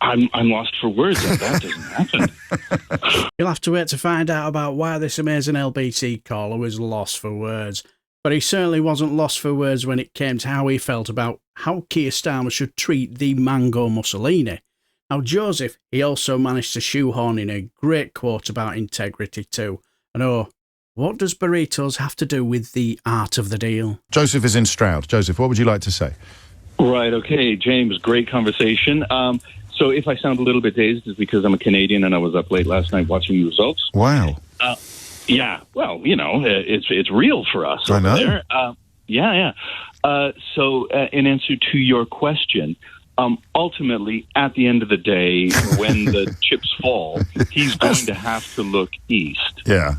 I'm lost for words. That doesn't happen. You'll have to wait to find out about why this amazing LBC caller was lost for words. But he certainly wasn't lost for words when it came to how he felt about how Keir Starmer should treat the Mango Mussolini. Now, Joseph, he also managed to shoehorn in a great quote about integrity too. And what does burritos have to do with the art of the deal? Joseph is in Stroud. Joseph, what would you like to say? Right, okay, James, great conversation. So if I sound a little bit dazed, it's because I'm a Canadian and I was up late last night watching the results. Wow. Yeah, well, it's real for us. I know. There. Yeah. So in answer to your question, ultimately, at the end of the day, when the chips fall, he's going to have to look east. Yeah.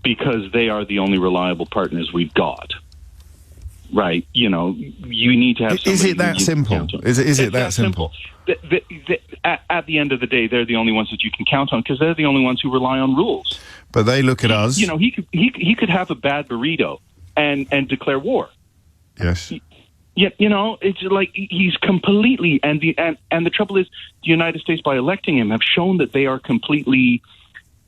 Because they are the only reliable partners we've got. Right, you need to have somebody. Is it that simple? Is it that simple? At the end of the day, they're the only ones that you can count on because they're the only ones who rely on rules. But they look at us. He could have a bad burrito and declare war. Yes. Yeah, it's like he's completely and the trouble is the United States, by electing him, have shown that they are completely.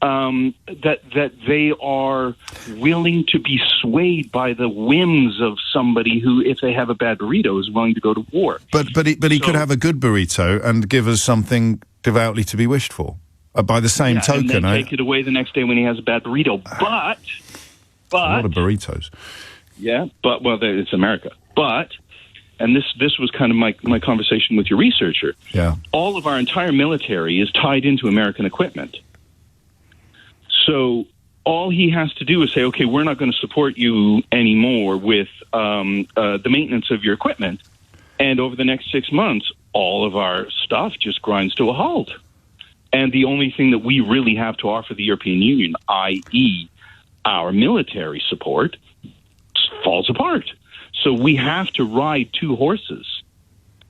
That they are willing to be swayed by the whims of somebody who, if they have a bad burrito, is willing to go to war. But he could have a good burrito and give us something devoutly to be wished for. By the same token, and then take it away the next day when he has a bad burrito. But a lot of burritos. Yeah, but it's America. But. And this was kind of my conversation with your researcher. Yeah. All of our entire military is tied into American equipment. So all he has to do is say, okay, we're not going to support you anymore with the maintenance of your equipment. And over the next 6 months, all of our stuff just grinds to a halt. And the only thing that we really have to offer the European Union, i.e. our military support, falls apart. So we have to ride two horses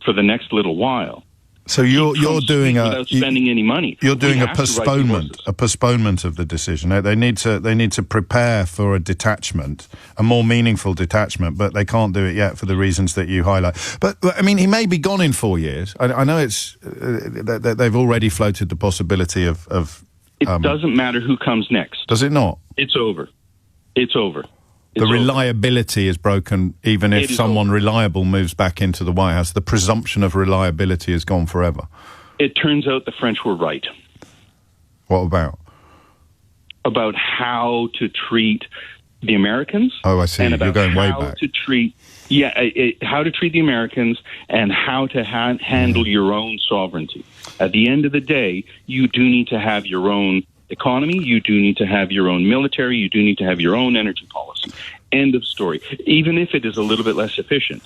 for the next little while. So you're doing without spending any money. You're doing a postponement of the decision. They need to prepare for a detachment, a more meaningful detachment, but they can't do it yet for the reasons that you highlight. But I mean, he may be gone in 4 years. I know they've already floated the possibility of. It doesn't matter who comes next. Does it not? It's over. It's over. The reliability is broken even if someone reliable moves back into the White House. The presumption of reliability is gone forever. It turns out the French were right. What about? About how to treat the Americans. Oh, I see. And You're going way back. How to treat the Americans and how to handle your own sovereignty. At the end of the day, you do need to have your own economy, you do need to have your own military, you do need to have your own energy policy. End of story. Even if it is a little bit less efficient.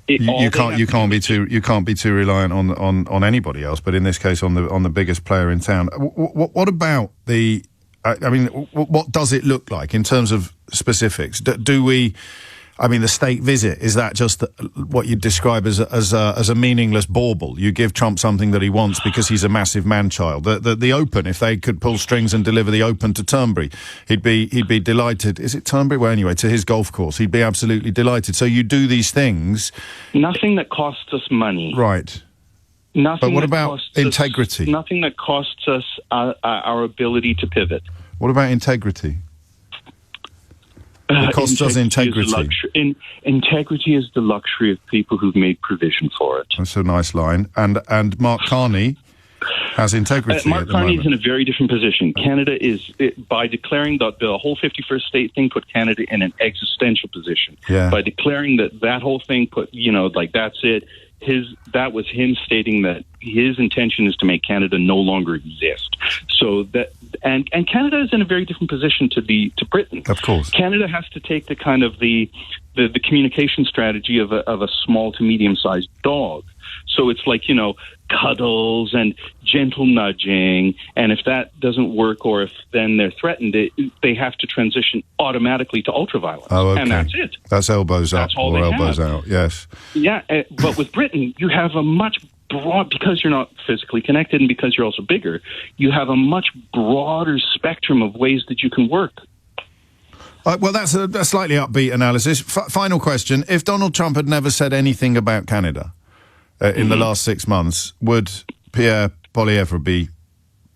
You can't be too reliant on anybody else, but in this case on the biggest player in town. What about the what does it look like in terms of specifics? Do we the state visit, is that just what you'd describe as a meaningless bauble? You give Trump something that he wants because he's a massive man-child. The Open, if they could pull strings and deliver the Open to Turnberry, he'd be delighted. Is it Turnberry? Well, anyway, to his golf course, he'd be absolutely delighted. So you do these things. Nothing that costs us money. Right. Nothing. But what about integrity? Nothing that costs us our ability to pivot. What about integrity? It costs us integrity. Integrity is the luxury of people who've made provision for it. That's a nice line. And Mark Carney has integrity. Mark Carney is in a very different position. Canada is, by declaring that the whole 51st state thing put Canada in an existential position. Yeah. By declaring that whole thing put, that's it. That was him stating that his intention is to make Canada no longer exist. So that and Canada is in a very different position to Britain. Of course, Canada has to take the kind of the communication strategy of a small to medium sized dog. So it's like cuddles and gentle nudging, and if that doesn't work, or if then they're threatened, they have to transition automatically to ultraviolence. Oh, okay. And that's it. That's elbows up or elbows out. Yes. Yeah, but with Britain, you have a much broad, because you're not physically connected and because you're also bigger, you have a much broader spectrum of ways that you can work. Well, that's a slightly upbeat analysis. Final question: if Donald Trump had never said anything about Canada in the last 6 months, would Pierre Poilievre would be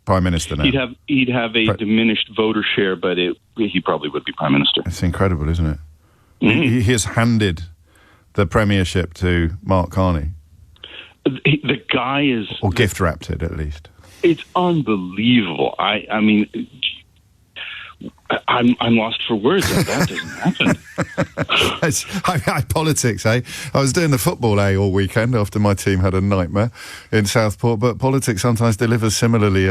Prime Minister now. He'd have a diminished voter share, but he probably would be Prime Minister. It's incredible, isn't it? Mm-hmm. He has handed the premiership to Mark Carney. The guy is... Or gift-wrapped it, at least. It's unbelievable. I mean... I'm lost for words. That doesn't happen. Politics, eh? I was doing the football all weekend after my team had a nightmare in Southport, but politics sometimes delivers similarly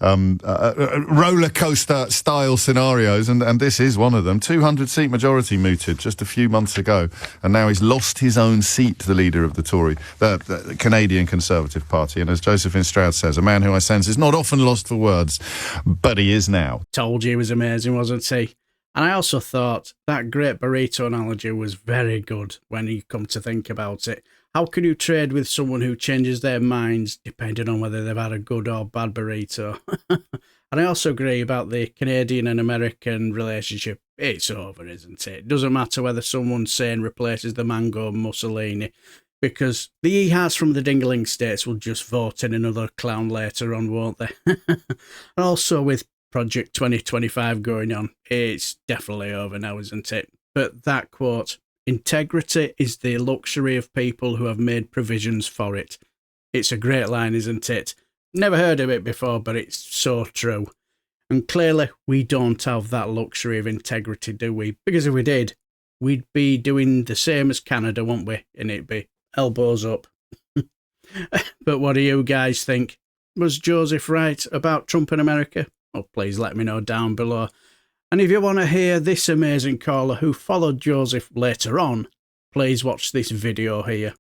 roller coaster style scenarios, and this is one of them. 200-seat majority mooted just a few months ago, and now he's lost his own seat, the leader of the Canadian Conservative Party. And as Josephine Stroud says, a man who I sense is not often lost for words, but he is now. Told you he was amazing, wasn't he? And I also thought that great burrito analogy was very good when you come to think about it. How can you trade with someone who changes their minds depending on whether they've had a good or bad burrito? And I also agree about the Canadian and American relationship. It's over, isn't it? It doesn't matter whether someone's saying replaces the mango Mussolini, because the Ehas from the Dingaling States will just vote in another clown later on, won't they? And also with Project 2025 going on, it's definitely over now, isn't it? But that quote, integrity is the luxury of people who have made provisions for it. It's a great line, isn't it? Never heard of it before, but it's so true. And clearly, we don't have that luxury of integrity, do we? Because if we did, we'd be doing the same as Canada, wouldn't we? And it'd be elbows up. But what do you guys think? Was Joseph right about Trump in America? Oh, please let me know down below. And if you want to hear this amazing caller who followed Joseph later on, please watch this video here.